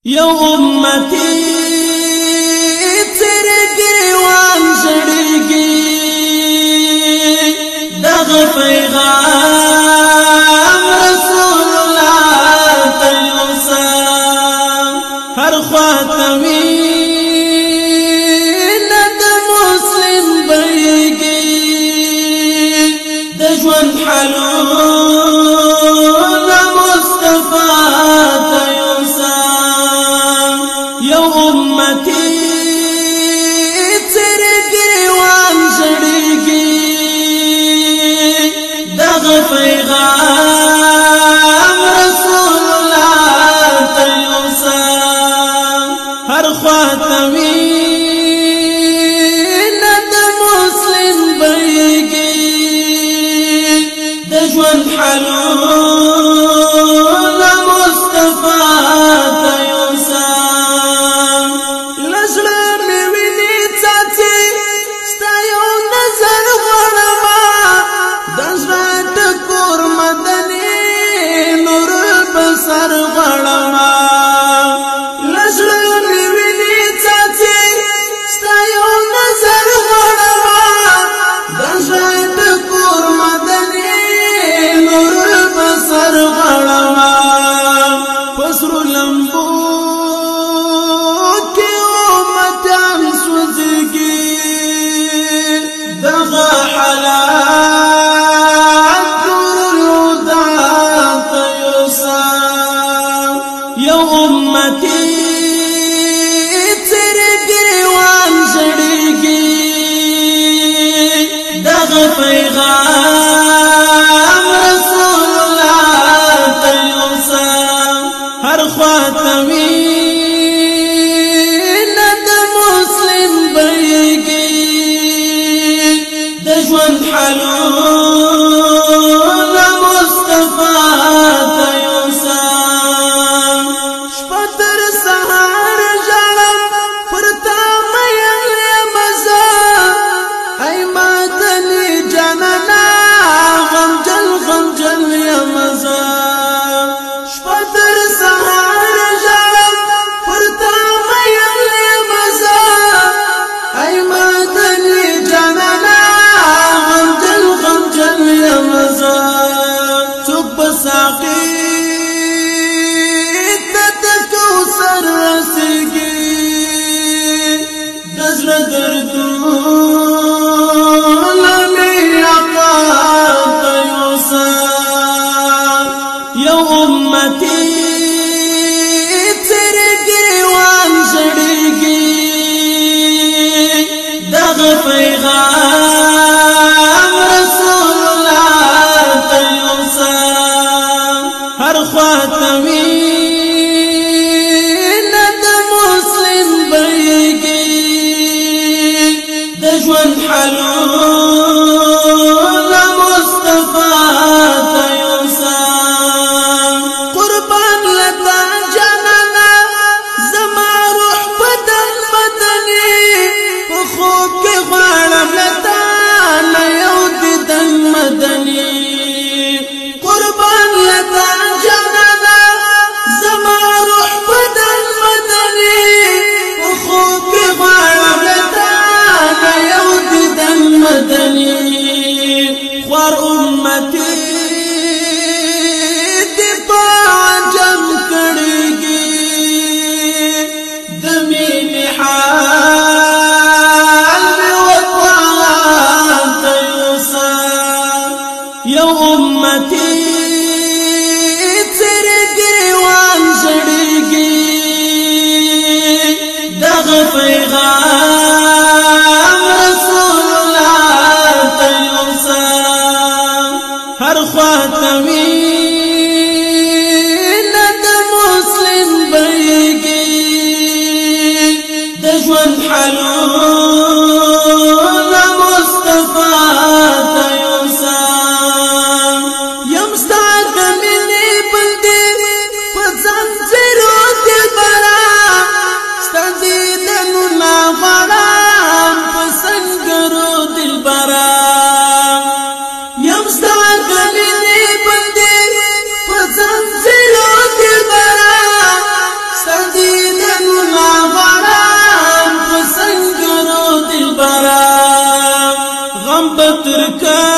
یو امتی تیرے گریوان زڑیگی دغ پیغام رسول اللہ تیوسا ہر خواتوی ند مسلم بیگی دجوان حلون مصطفیٰ تیوسا یو امتی تیرے گریوان زڑیگی دغ پیغام رسول اللہ تیوسا ہر خواتوی ند مسلم بیگی دجوان حلون مصطفیٰ تیوسا سر غړما لزړه مې ویني څاڅي ستا یو نظر غړما د زړه ټکور مدني نور په سر غړما پسرو لمبو کې امتان سوځيږي دغه حالات یو امتی تیرے گریوان زڑیگی دغ پیغام رسول اللہ تیوسا ہر خواتوی ند مسلم بیگی دجوان حلون مصطفیٰ تیوسا یو امتی تیرے گریوان زڑیگی دغ پیغام رسول اللہ تیوسا ہر خواتوی ند مسلم بیگی دجوان حلون مصطفیٰ تیوسا قربان لتا جانانا زما روح بدن بترکا